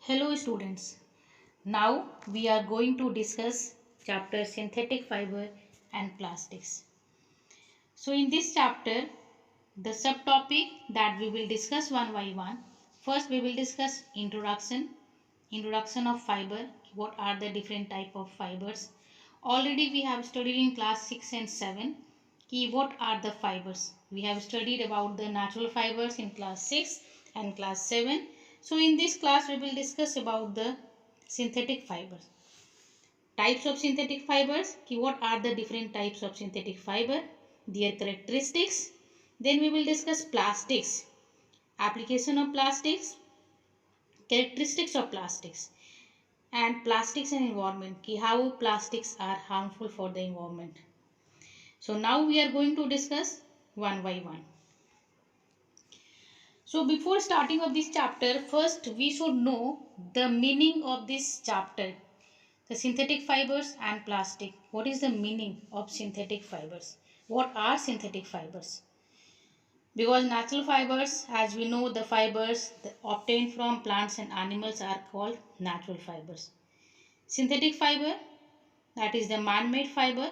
Hello students. Now we are going to discuss chapter synthetic fiber and plastics. So in this chapter the subtopic that we will discuss one by one. First we will discuss introduction of fiber. What are the different type of fibers? Already we have studied in class 6 and 7. What are the fibers? We have studied about the natural fibers in class 6 and class 7. So in this class we will discuss about the synthetic fibers. Types of synthetic fibers. What are the different types of synthetic fiber? Their characteristics. Then we will discuss plastics. Application of plastics. Characteristics of plastics. And plastics and environment. How plastics are harmful for the environment. So now we are going to discuss one by one. So before starting of this chapter, first we should know the meaning of this chapter. The synthetic fibers and plastic. What is the meaning of synthetic fibers? What are synthetic fibers? Because natural fibers, as we know, the fibers obtained from plants and animals are called natural fibers. Synthetic fiber, that is the man-made fiber.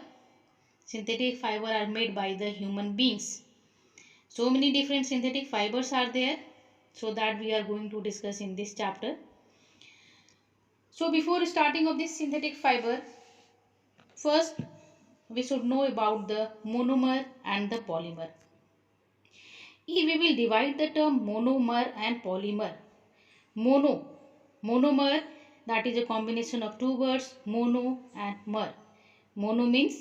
Synthetic fiber are made by the human beings. So many different synthetic fibers are there, so that we are going to discuss in this chapter. So before starting of this synthetic fiber, first we should know about the monomer and the polymer. If we will divide the term monomer and polymer. Monomer, that is a combination of two words, mono and mer. Mono means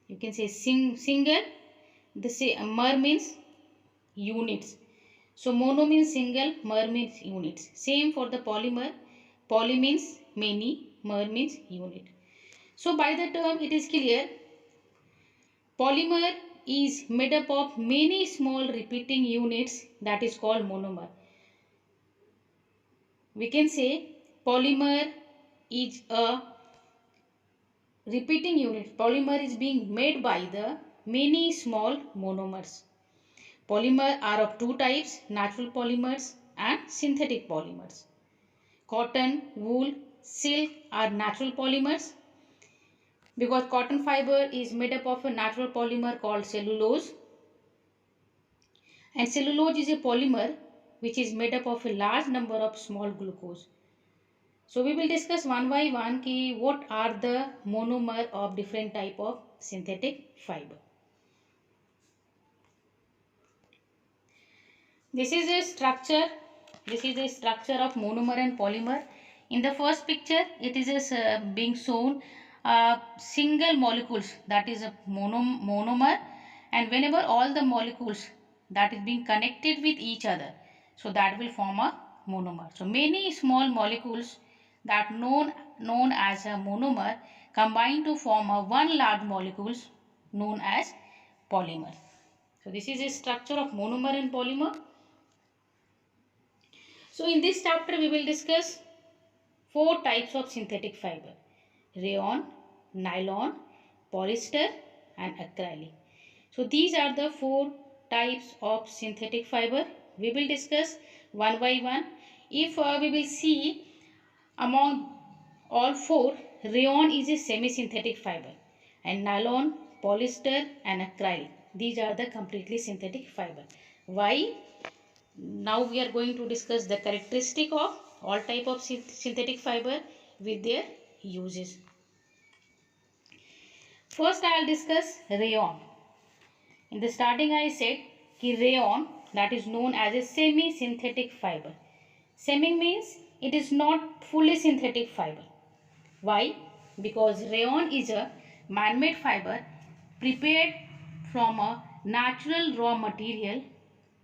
you can say single, mer means units. So mono means single, mer means units. Same for the polymer. Poly means many, mer means unit. So by the term it is clear, polymer is made up of many small repeating units, that is called monomer. We can say polymer is a repeating unit. Polymer is being made by the many small monomers. Polymer are of two types, natural polymers and synthetic polymers. Cotton, wool, silk are natural polymers, because cotton fiber is made up of a natural polymer called cellulose, and cellulose is a polymer which is made up of a large number of small glucose. So we will discuss one by one what are the monomer of different type of synthetic fiber. This is a structure. This is a structure of monomer and polymer. In the first picture, it is being shown single molecules, that is a monomer, and whenever all the molecules that is being connected with each other, so that will form a monomer. So many small molecules that known as a monomer combine to form a one large molecules known as polymer. So this is a structure of monomer and polymer. So in this chapter we will discuss four types of synthetic fiber: rayon, nylon, polyester and acrylic. So these are the four types of synthetic fiber. We will discuss one by one. If we will see among all four, rayon is a semi-synthetic fiber, and nylon, polyester and acrylic, these are the completely synthetic fiber. Why? Now we are going to discuss the characteristic of all type of synthetic fiber with their uses. First I will discuss rayon. In the starting I said rayon, that is known as a semi-synthetic fiber. Semi means it is not fully synthetic fiber. Why? Because rayon is a man-made fiber prepared from a natural raw material,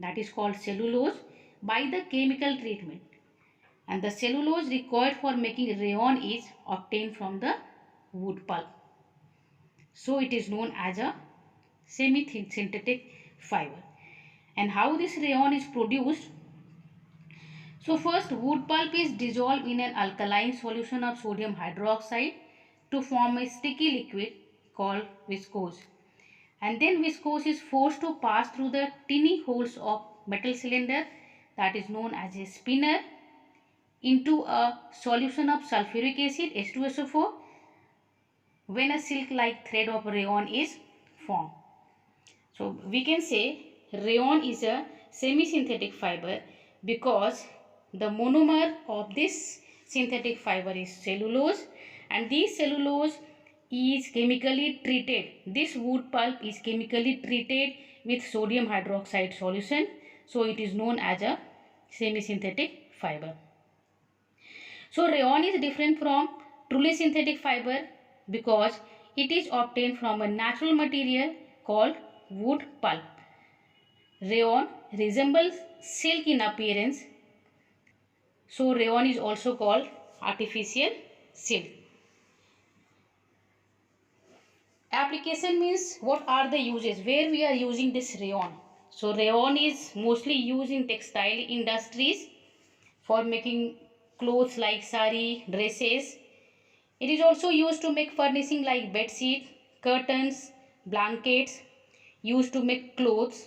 that is called cellulose, by the chemical treatment, and the cellulose required for making rayon is obtained from the wood pulp. So it is known as a semi-synthetic fiber. And how this rayon is produced? So first, wood pulp is dissolved in an alkaline solution of sodium hydroxide to form a sticky liquid called viscose. And then viscose is forced to pass through the tiny holes of metal cylinder, that is known as a spinner, into a solution of sulfuric acid H2SO4 when a silk-like thread of rayon is formed. So we can say rayon is a semi-synthetic fiber because the monomer of this synthetic fiber is cellulose, and this cellulose is chemically treated. This wood pulp is chemically treated with sodium hydroxide solution, so it is known as a semi-synthetic fiber. So rayon is different from truly synthetic fiber because it is obtained from a natural material called wood pulp. Rayon resembles silk in appearance, so rayon is also called artificial silk. Application means what are the uses, where we are using this rayon. So rayon is mostly used in textile industries for making clothes like sari, dresses. It is also used to make furnishing like bed sheet, curtains, blankets, used to make clothes,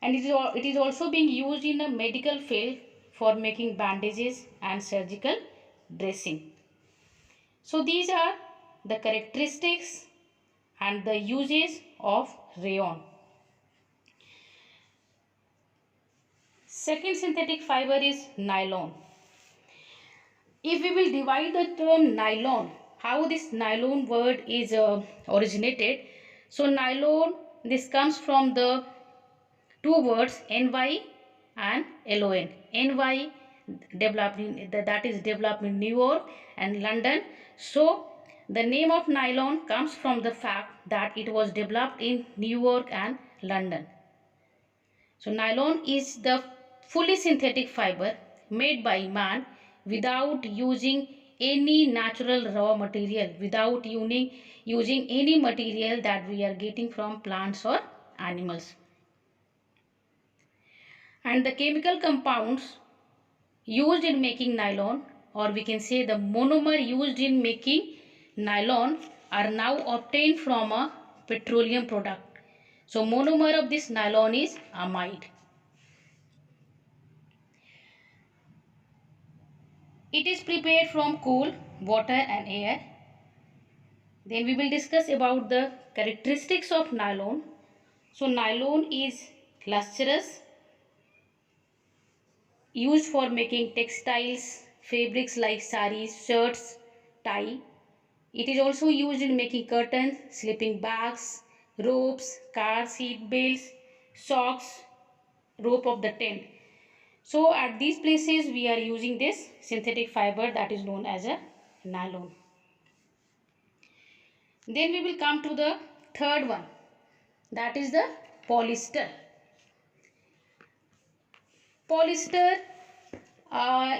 and it is also being used in a medical field for making bandages and surgical dressing. So these are the characteristics and the uses of rayon. Second synthetic fiber is nylon. If we will divide the term nylon, how this nylon word is originated. So nylon, this comes from the two words NY and LON. NY developed in, that is developed in New York and London. So the name of nylon comes from the fact that it was developed in New York and London. So nylon is the fully synthetic fiber made by man without using any natural raw material, without using any material that we are getting from plants or animals. And the chemical compounds used in making nylon, or we can say the monomer used in making nylon, are now obtained from a petroleum product. So monomer of this nylon is amide. It is prepared from coal, water and air. Then we will discuss about the characteristics of nylon. So nylon is lustrous, used for making textiles, fabrics like saris, shirts, tie. It is also used in making curtains, sleeping bags, ropes, car seat belts, socks, rope of the tent. So at these places we are using this synthetic fiber that is known as a nylon. Then we will come to the third one, that is the polyester. Polyester,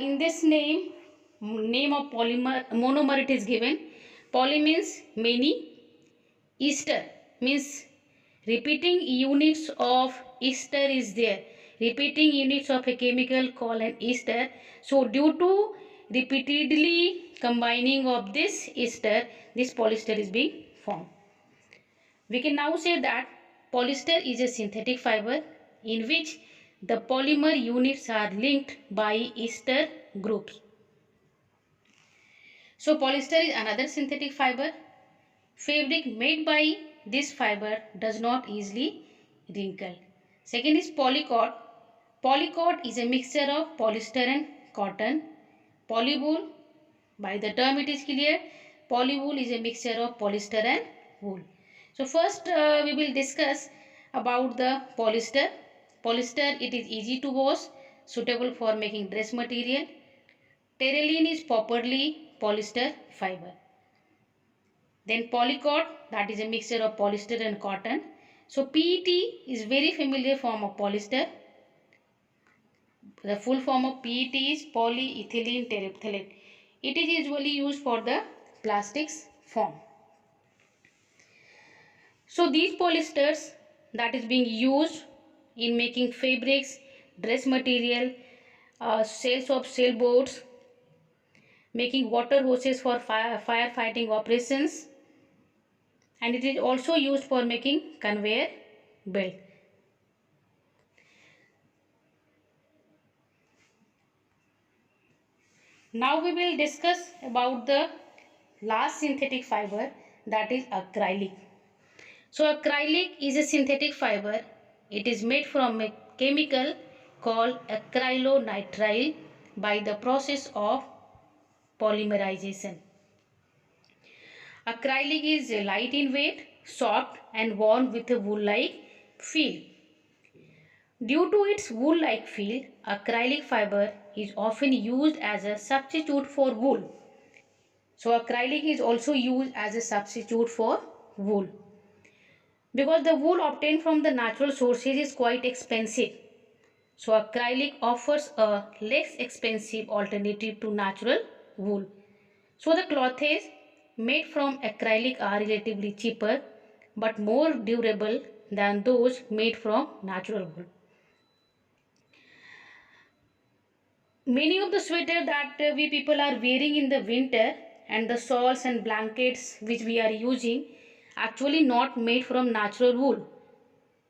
in this name of polymer monomer it is given. Poly means many, ester means repeating units of ester is there. Repeating units of a chemical called an ester. So due to repeatedly combining of this ester, this polyester is being formed. We can now say that polyester is a synthetic fiber in which the polymer units are linked by ester groups. So polyester is another synthetic fiber. Fabric made by this fiber does not easily wrinkle. Second is polycot. Polycot is a mixture of polyester and cotton. Polywool, by the term it is clear, polywool is a mixture of polyester and wool. So first we will discuss about the polyester. Polyester, it is easy to wash, suitable for making dress material. Terylene is properly polyester fiber. Then polycot, that is a mixture of polyester and cotton. So PET is very familiar form of polyester. The full form of PET is polyethylene terephthalate. It is usually used for the plastics form. So these polyesters that is being used in making fabrics, dress material, sails of sailboats, making water hoses for firefighting operations, and it is also used for making conveyor belt. Now we will discuss about the last synthetic fiber, that is acrylic. So acrylic is a synthetic fiber. It is made from a chemical called acrylonitrile by the process of polymerization. Acrylic is light in weight, soft and worn with a wool-like feel. Due to its wool-like feel, acrylic fiber is often used as a substitute for wool. So acrylic is also used as a substitute for wool. Because the wool obtained from the natural sources is quite expensive. So acrylic offers a less expensive alternative to natural wool. So the clothes made from acrylic are relatively cheaper but more durable than those made from natural wool. Many of the sweaters that we people are wearing in the winter and the shawls and blankets which we are using actually not made from natural wool,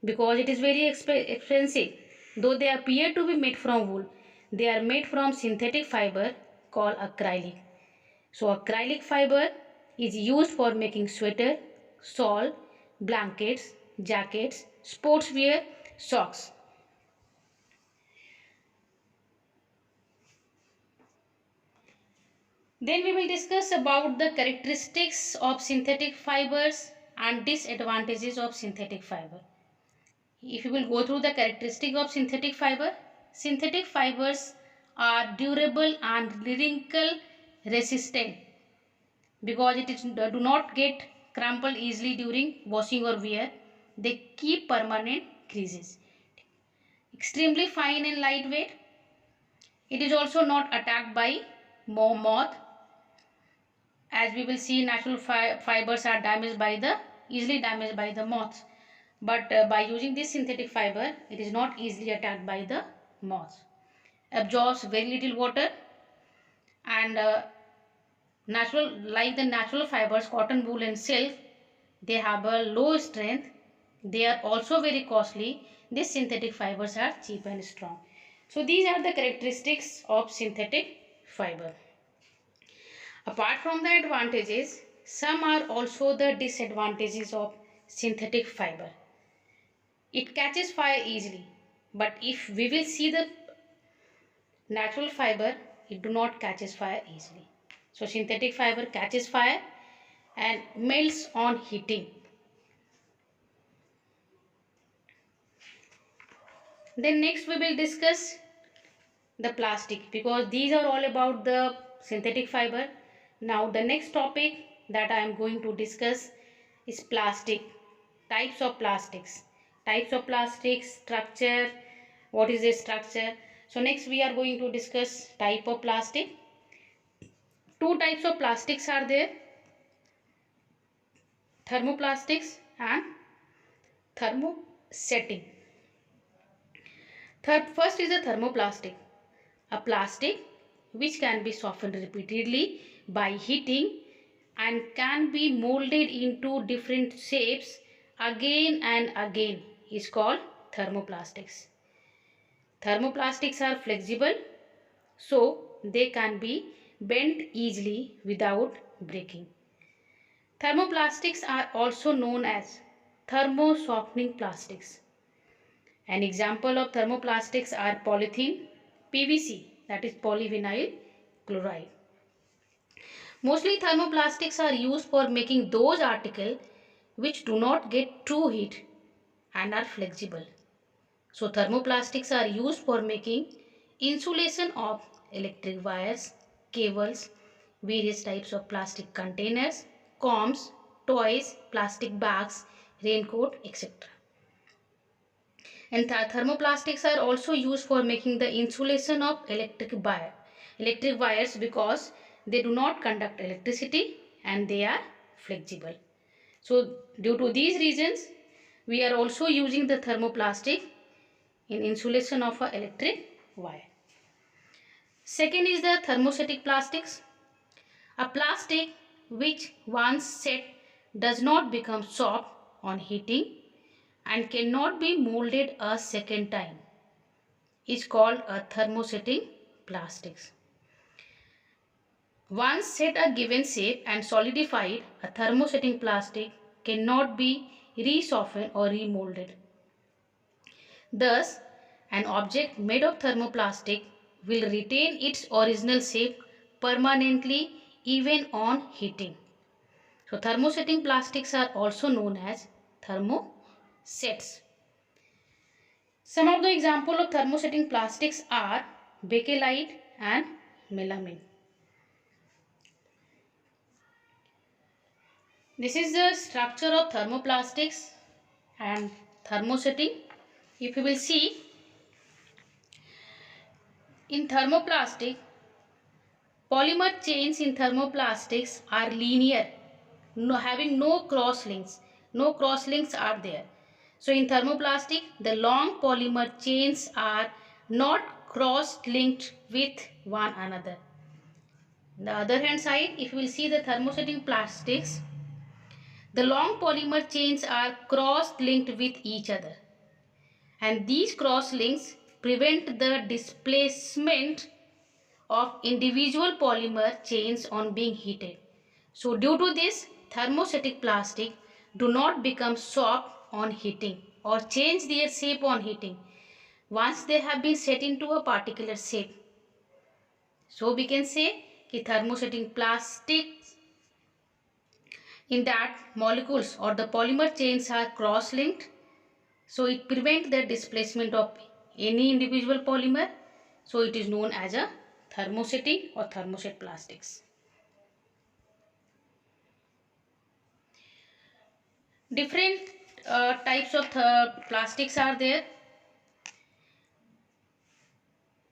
because it is very expensive. Though they appear to be made from wool, they are made from synthetic fiber called acrylic. So acrylic fiber is used for making sweater, shawl, blankets, jackets, sportswear, socks. Then we will discuss about the characteristics of synthetic fibers and disadvantages of synthetic fiber. If you will go through the characteristics of synthetic fibers are durable and wrinkle resistant because it is, do not get crumpled easily during washing or wear. They keep permanent creases. Extremely fine and lightweight. It is also not attacked by moth. As we will see, natural fibers are easily damaged by the moths. But by using this synthetic fiber, it is not easily attacked by the moths. Absorbs very little water, and like the natural fibers, cotton, wool and silk, they have a low strength. They are also very costly. These synthetic fibers are cheap and strong. So these are the characteristics of synthetic fiber. Apart from the advantages, some are also the disadvantages of synthetic fiber. It catches fire easily, but if we will see the natural fiber, it do not catches fire easily. So synthetic fiber catches fire and melts on heating. Then next we will discuss the plastic, because these are all about the synthetic fiber. Now the next topic that I am going to discuss is plastic. Types of plastics. Types of plastics, structure, what is the structure. So next we are going to discuss type of plastic. Two types of plastics are there: thermoplastics and thermosetting. First is a thermoplastic, a plastic which can be softened repeatedly by heating and can be molded into different shapes again and again, is called thermoplastics. Thermoplastics are flexible, so they can be bent easily without breaking. Thermoplastics are also known as thermo-softening plastics. An example of thermoplastics are polythene, PVC, that is polyvinyl chloride. Mostly thermoplastics are used for making those articles which do not get true heat and are flexible. So thermoplastics are used for making insulation of electric wires, cables, various types of plastic containers, combs, toys, plastic bags, raincoat, etc. And thermoplastics are also used for making the insulation of electric wires, because they do not conduct electricity and they are flexible. So due to these reasons, we are also using the thermoplastic in insulation of an electric wire. Second is the thermostatic plastics. A plastic which once set does not become soft on heating and cannot be molded a second time is called a thermosetting plastics. Once set a given shape and solidified, a thermosetting plastic cannot be resoftened or remolded. Thus, an object made of thermoplastic will retain its original shape permanently even on heating. So, thermosetting plastics are also known as thermosets. Some of the examples of thermosetting plastics are bakelite and melamine. This is the structure of thermoplastics and thermosetting. If you will see, in thermoplastic, polymer chains in thermoplastics are linear, having no cross links. No cross links are there. So in thermoplastic, the long polymer chains are not cross linked with one another. On the other hand side, if you will see the thermosetting plastics, the long polymer chains are cross linked with each other, and these cross links prevent the displacement of individual polymer chains on being heated. So due to this, thermostatic plastic do not become soft on heating or change their shape on heating once they have been set into a particular shape. So we can say कि thermostatic plastics in that molecules or the polymer chains are cross-linked, so it prevents the displacement of any individual polymer. So it is known as a thermosetting or thermoset plastics. Different types of plastics are there: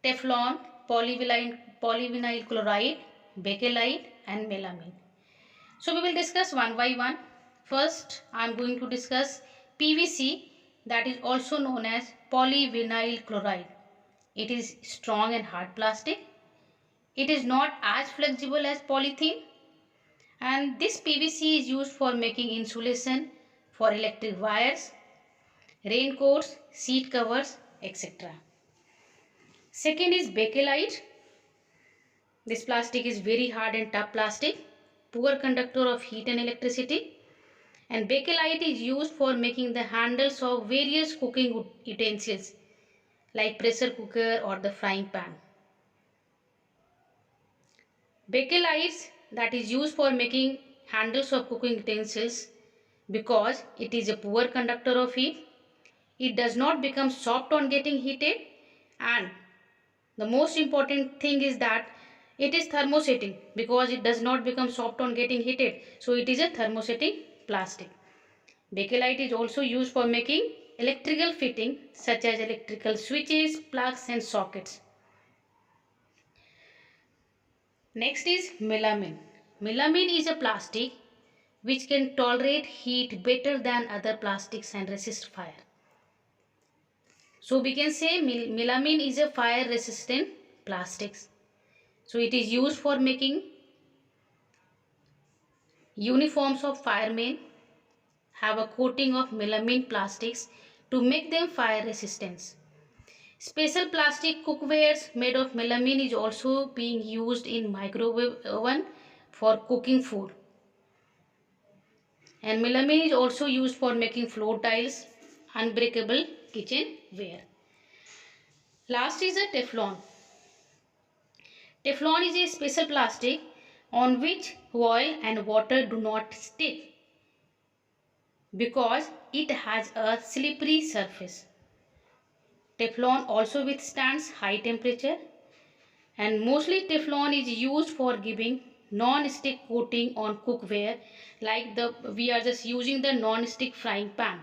Teflon, polyvinyl chloride, bakelite and melamine. So we will discuss one by one. First, I am going to discuss PVC, that is also known as polyvinyl chloride. It is strong and hard plastic. It is not as flexible as polythene, and this PVC is used for making insulation for electric wires, raincoats, seat covers, etc. Second is bakelite. This plastic is very hard and tough plastic, poor conductor of heat and electricity. And bakelite is used for making the handles of various cooking utensils like pressure cooker or the frying pan. Bakelite that is used for making handles of cooking utensils because it is a poor conductor of heat. It does not become soft on getting heated, and the most important thing is that it is thermosetting because it does not become soft on getting heated. So it is a thermosetting plastic. Bakelite is also used for making electrical fitting such as electrical switches, plugs and sockets. Next is melamine. Melamine is a plastic which can tolerate heat better than other plastics and resist fire. So we can say melamine is a fire resistant plastics. So it is used for making uniforms of firemen have a coating of melamine plastics to make them fire resistant. Special plastic cookwares made of melamine is also being used in microwave oven for cooking food. And melamine is also used for making floor tiles, unbreakable kitchenware. Last is a Teflon. Teflon is a special plastic on which oil and water do not stick because it has a slippery surface. Teflon also withstands high temperature, and mostly Teflon is used for giving non-stick coating on cookware, like we are just using the non-stick frying pan.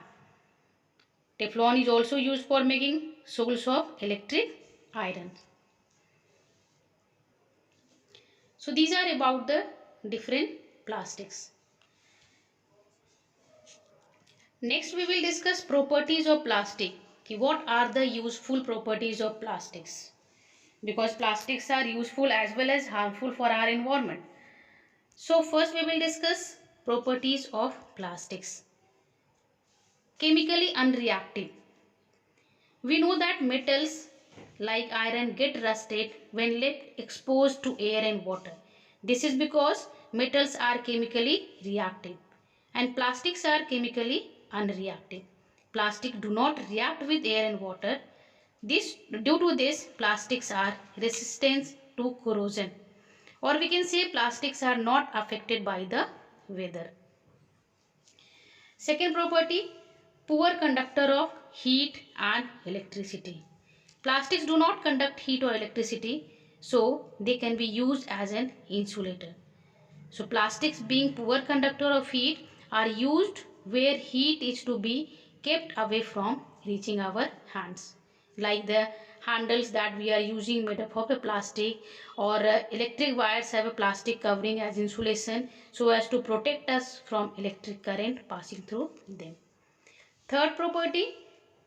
Teflon is also used for making soles of electric iron. So these are about the different plastics. Next we will discuss properties of plastic. What are the useful properties of plastics? Because plastics are useful as well as harmful for our environment. So first we will discuss properties of plastics. Chemically unreactive. We know that metals like iron get rusted when left exposed to air and water. This is because metals are chemically reactive and plastics are chemically unreactive. Plastic do not react with air and water. Due to this, plastics are resistant to corrosion, or we can say plastics are not affected by the weather. Second property, poor conductor of heat and electricity. Plastics do not conduct heat or electricity, so they can be used as an insulator. So plastics, being poor conductor of heat, are used where heat is to be kept away from reaching our hands, like the handles that we are using made up of a plastic, or electric wires have a plastic covering as insulation so as to protect us from electric current passing through them. Third property,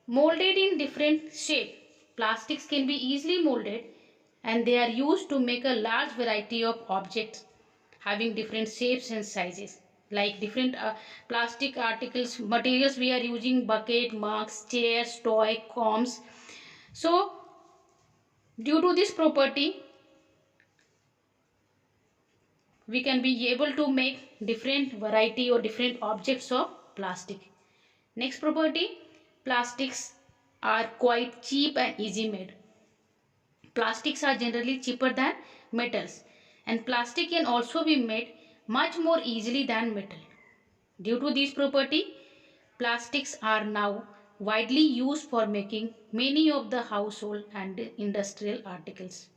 molded in different shape. Plastics can be easily molded and they are used to make a large variety of objects having different shapes and sizes, like different plastic articles materials we are using: bucket, mugs, chairs, toy, combs. So due to this property, we can be able to make different variety or different objects of plastic. Next property, plastics are quite cheap and easy made. Plastics are generally cheaper than metals, and plastic can also be made much more easily than metal. Due to this property, plastics are now widely used for making many of the household and industrial articles.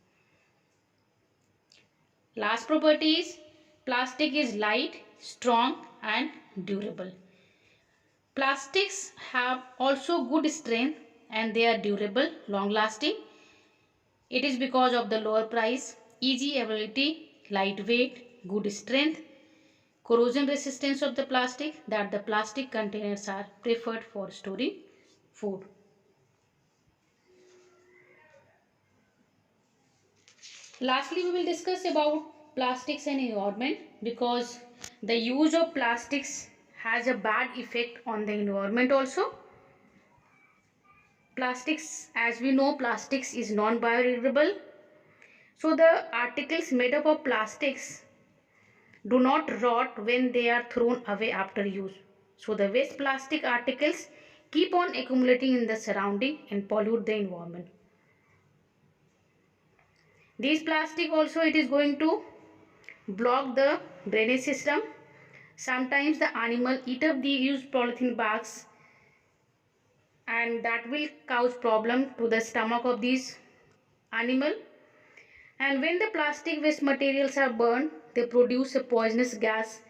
Last property is plastic is light, strong and durable. Plastics have also good strength and they are durable, long lasting. It is because of the lower price, easy availability, lightweight, good strength, corrosion resistance of the plastic that the plastic containers are preferred for storing food. Lastly, we will discuss about plastics and environment, because the use of plastics has a bad effect on the environment also. Plastics, as we know, plastics is non-biodegradable. So the articles made up of plastics do not rot when they are thrown away after use. So the waste plastic articles keep on accumulating in the surrounding and pollute the environment. These plastic also, it is going to block the drainage system. Sometimes the animal eat up the used polythene bags and that will cause problem to the stomach of these animal. And when the plastic waste materials are burned, they produce a poisonous gas.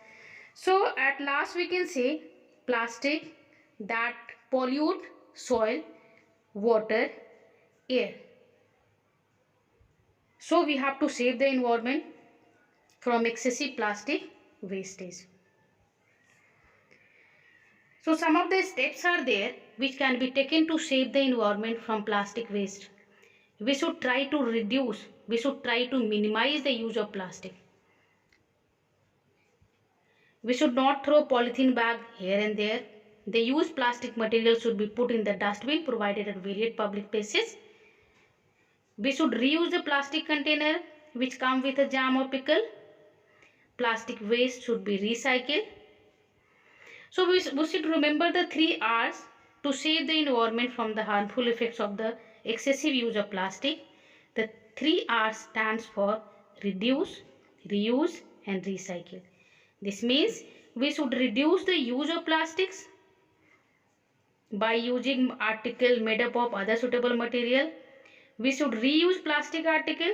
So at last we can say plastic that pollute soil, water, air. So we have to save the environment from excessive plastic wastage. So some of the steps are there which can be taken to save the environment from plastic waste. We should try to reduce, we should try to minimize the use of plastic. We should not throw polythene bag here and there. The used plastic material should be put in the dustbin provided at various public places. We should reuse the plastic container which come with a jam or pickle. Plastic waste should be recycled. So we should remember the 3 R's to save the environment from the harmful effects of the excessive use of plastic. The 3 R's stands for reduce, reuse and recycle. This means we should reduce the use of plastics by using article made up of other suitable material. We should reuse plastic article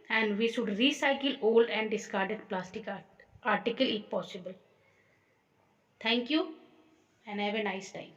and we should recycle old and discarded plastic article if possible. Thank you and have a nice time.